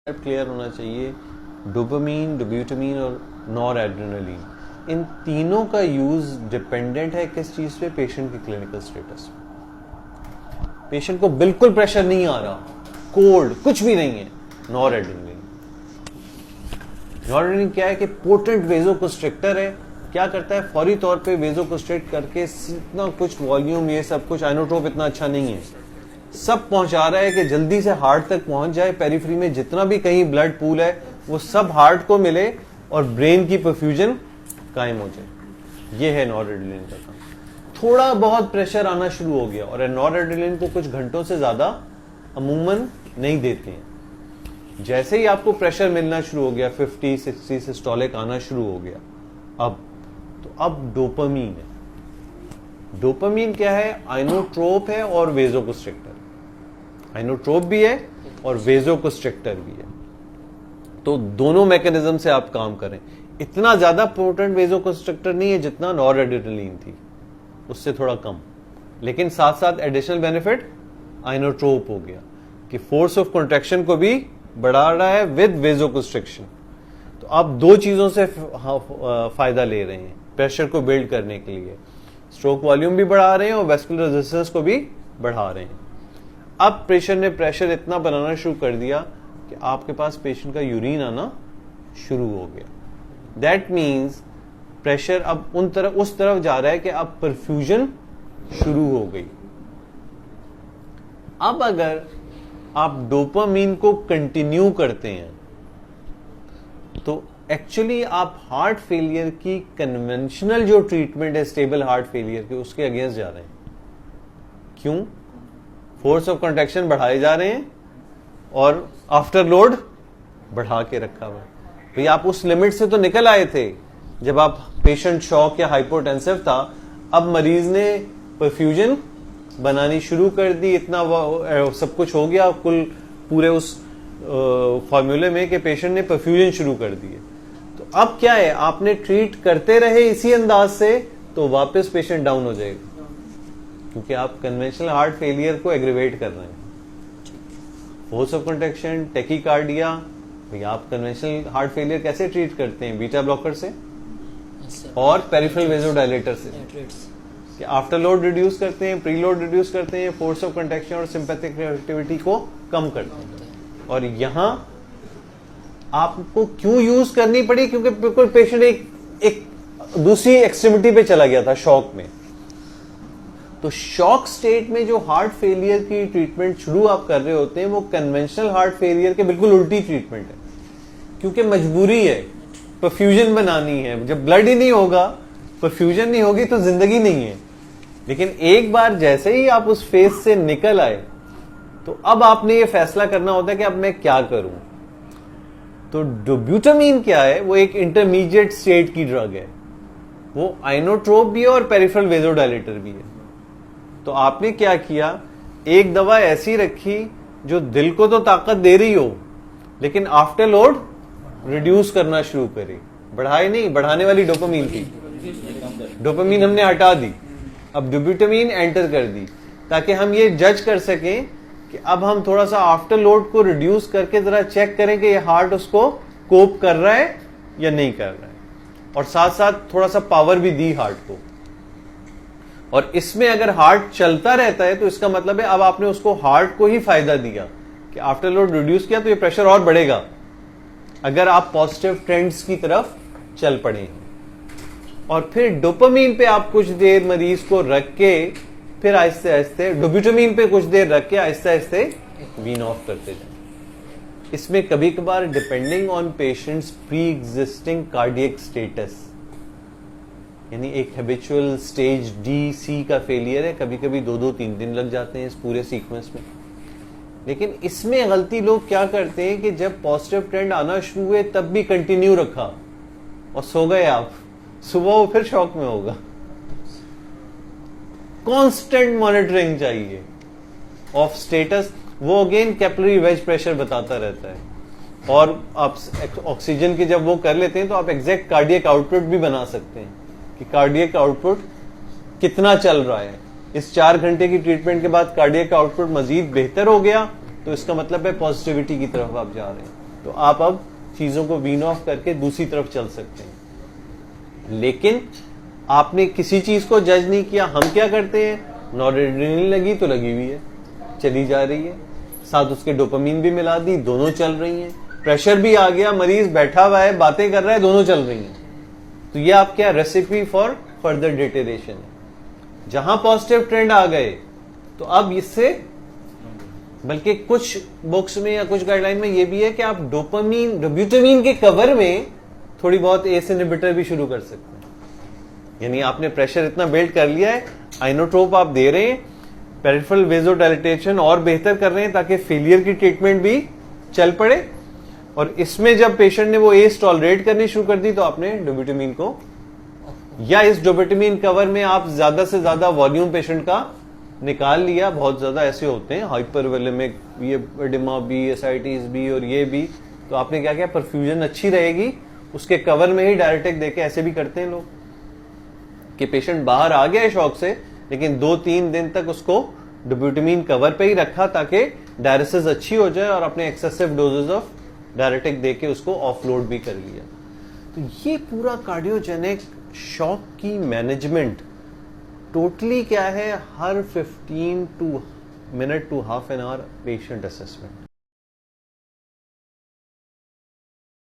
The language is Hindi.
क्लियर होना चाहिए। डोपामीन, डोब्यूटामीन और नॉर एड्रेनलिन, इन तीनों का यूज डिपेंडेंट है किस चीज पे? पेशेंट की क्लिनिकल स्टेटस। पेशेंट को बिल्कुल प्रेशर नहीं आ रहा, कोल्ड, कुछ भी नहीं है, नॉर एड्रेनलिन। नॉर एड्रेनलिन क्या है कि पोटेंट वेजोकंस्ट्रिक्टर है। क्या करता है? फौरी तौर पे वेजोकंस्ट्रिक्ट करके इतना कुछ वॉल्यूम, ये सब कुछ, आइनोट्रोप इतना अच्छा नहीं है, सब पहुंचा रहा है कि जल्दी से हार्ट तक पहुंच जाए। पेरिफेरी में जितना भी कहीं ब्लड पूल है वो सब हार्ट को मिले और ब्रेन की परफ्यूजन कायम हो जाए। ये है नॉरएड्रेनालिन का काम। थोड़ा बहुत प्रेशर आना शुरू हो गया और नॉरएड्रेनालिन को कुछ घंटों से ज्यादा अमूमन नहीं देते हैं। जैसे ही आपको प्रेशर मिलना शुरू हो गया, 50-60 सिस्टोलिक आना शुरू हो गया, अब डोपामीन है। डोपामीन क्या है? आइनोट्रोप है और वेजोकंस्ट्रिक्टर। आइनोट्रोप भी है और वेजोकंस्ट्रिक्टर भी है, तो दोनों मैकेनिज्म से आप काम करें। इतना ज्यादा पोटेंट वेजोकंस्ट्रिक्टर नहीं है जितना नॉरएड्रेनालिन थी, उससे थोड़ा कम, लेकिन साथ साथ एडिशनल बेनिफिट आइनोट्रोप हो गया कि फोर्स ऑफ कॉन्ट्रैक्शन को भी बढ़ा रहा है विद वेजोकंस्ट्रिक्शन। तो आप दो चीजों से फायदा ले रहे हैं प्रेशर को बिल्ड करने के लिए। स्ट्रोक वॉल्यूम भी बढ़ा रहे हैं और वेस्कुलर रेजिस्टेंस को भी बढ़ा रहे हैं। अब पेशेंट ने प्रेशर इतना बनाना शुरू कर दिया कि आपके पास पेशेंट का यूरिन आना शुरू हो गया। दैट मीन्स प्रेशर अब उस तरफ जा रहा है कि अब परफ्यूजन शुरू हो गई। अब अगर आप डोपामीन को कंटिन्यू करते हैं तो एक्चुअली आप हार्ट फेलियर की कन्वेंशनल जो ट्रीटमेंट है स्टेबल हार्ट फेलियर की, उसके अगेंस्ट जा रहे हैं। क्यों? फोर्स ऑफ कॉन्ट्रैक्शन बढ़ाए जा रहे हैं और आफ्टर लोड बढ़ा के रखा हुआ। भाई आप उस लिमिट से तो निकल आए थे जब आप पेशेंट शॉक या हाइपोटेंसिव था। अब मरीज ने परफ्यूजन बनानी शुरू कर दी, इतना सब कुछ हो गया कुल पूरे उस फॉर्मूले में कि पेशेंट ने परफ्यूजन शुरू कर दिए। तो अब क्या है? आपने ट्रीट करते रहे इसी अंदाज से तो वापस पेशेंट डाउन हो जाएगा, क्योंकि आप कन्वेंशनल हार्ट फेलियर को एग्रीवेट कर रहे हैं। फोर्स ऑफ कॉन्ट्रैक्शन, टैकीकार्डिया, भाई आप कन्वेंशनल हार्ट फेलियर कैसे ट्रीट करते हैं? बीटा ब्लॉकर से और पेरिफेरल वेजोडायलेटर से, कि आफ्टर लोड रिड्यूस करते हैं, प्री लोड रिड्यूस करते हैं, फोर्स ऑफ कॉन्ट्रैक्शन और सिंपैथिक एक्टिविटी को कम करते हैं। और यहां आपको क्यों यूज करनी पड़ी? क्योंकि बिल्कुल पेशेंट एक दूसरी एक्सट्रीमिटी पे चला गया था, शॉक में। तो शॉक स्टेट में जो हार्ट फेलियर की ट्रीटमेंट शुरू आप कर रहे होते हैं वो कन्वेंशनल हार्ट फेलियर के बिल्कुल उल्टी ट्रीटमेंट है, क्योंकि मजबूरी है, परफ्यूजन बनानी है। जब ब्लड ही नहीं होगा, परफ्यूजन नहीं होगी तो जिंदगी नहीं है। लेकिन एक बार जैसे ही आप उस फेज से निकल आए तो अब आपने ये फैसला करना होता है कि अब मैं क्या करूं। तो डोब्यूटामीन क्या है? वो एक इंटरमीडिएट स्टेट की ड्रग है। वो आइनोट्रोप भी है और पेरिफेरल वेजोडायलेटर भी है। तो आपने क्या किया? एक दवा ऐसी रखी जो दिल को तो ताकत दे रही हो लेकिन आफ्टर लोड रिड्यूस करना शुरू करे। बढ़ाए नहीं, बढ़ाने वाली डोपामीन थी, डोपामीन हमने हटा दी, अब डोब्यूटामीन एंटर कर दी, ताकि हम ये जज कर सकें कि अब हम थोड़ा सा आफ्टर लोड को रिड्यूस करके जरा चेक करें कि ये हार्ट उसको कोप कर रहा है या नहीं कर रहा है। और साथ साथ थोड़ा सा पावर भी दी हार्ट को। और इसमें अगर हार्ट चलता रहता है तो इसका मतलब है अब आपने उसको हार्ट को ही फायदा दिया कि आफ्टर लोड रिड्यूस किया तो ये प्रेशर और बढ़ेगा अगर आप पॉजिटिव ट्रेंड्स की तरफ चल पड़े हैं। और फिर डोपामीन पे आप कुछ देर मरीज को रख के फिर आहिस्ते आहिस्ते डोब्यूटामीन पे कुछ देर रख के आहिस्ते आहिस्ते वीन ऑफ करते जाए। इसमें कभी कभार depending on patients pre existing cardiac status, यानी एक हैबिचुअल स्टेज डी-सी का फेलियर है, कभी कभी 2-3 दिन लग जाते हैं इस पूरे सीक्वेंस में। लेकिन इसमें गलती लोग क्या करते हैं कि जब पॉजिटिव ट्रेंड आना शुरू हुए तब भी कंटिन्यू रखा और सो गए आप, सुबह वो फिर शॉक में होगा। कांस्टेंट मॉनिटरिंग चाहिए ऑफ स्टेटस। वो अगेन कैपिलरी वेज प्रेशर बताता रहता है। और आप ऑक्सीजन की जब वो कर लेते हैं तो आप एग्जैक्ट कार्डियक आउटपुट भी बना सकते हैं कि कार्डियक आउटपुट कितना चल रहा है। इस 4 घंटे की ट्रीटमेंट के बाद कार्डियक आउटपुट मजीद बेहतर हो गया तो इसका मतलब है पॉजिटिविटी की तरफ आप जा रहे हैं। तो आप अब चीजों को वीन ऑफ करके दूसरी तरफ चल सकते हैं। लेकिन आपने किसी चीज को जज नहीं किया। हम क्या करते हैं, नॉरएड्रेनालिन लगी तो लगी हुई है, चली जा रही है, साथ उसके डोपामीन भी मिला दी, दोनों चल रही हैं। प्रेशर भी आ गया, मरीज बैठा हुआ है, बातें कर रहा है, दोनों चल रही हैं। तो ये आप क्या, रेसिपी फॉर फर्दर डिटेरेशन है। जहां पॉजिटिव ट्रेंड आ गए तो अब इससे, बल्कि कुछ बुक्स में या कुछ गाइडलाइन में ये भी है कि आप डोपामीन, डोब्यूटामीन के कवर में थोड़ी बहुत एस इनहिबिटर भी शुरू कर सकते हैं। यानी आपने प्रेशर इतना बिल्ड कर लिया है, आइनोट्रोप आप दे रहे हैं, पेरिफेरल वेजोडाइलेटेशन और बेहतर कर रहे हैं ताकि फेलियर की ट्रीटमेंट भी चल पड़े। और इसमें जब पेशेंट ने वो एस टॉलरेट करनी शुरू कर दी तो आपने डोब्यूटामीन को, या इस डोब्यूटामीन कवर में आप ज्यादा से ज्यादा वॉल्यूम पेशेंट का निकाल लिया। बहुत ज्यादा ऐसे होते हैं हाइपरवोलेमिक, ये एडिमा भी, एसाइटिस भी और ये भी, तो आपने क्या किया, परफ्यूजन अच्छी रहेगी, उसके कवर में ही डायरेक्टिक देके, ऐसे भी करते हैं लोग कि पेशेंट बाहर आ गया है शॉक से, लेकिन 2-3 दिन तक उसको डोब्यूटामीन कवर पे ही रखा ताकि डायलिसिस अच्छी हो जाए और अपने एक्सेसिव डोजेस ऑफ डायरेक्टिक देके उसको ऑफलोड भी कर लिया। तो ये पूरा कार्डियोजेनिक शॉक की मैनेजमेंट टोटली क्या है, हर 15 minute to half an hour patient assessment.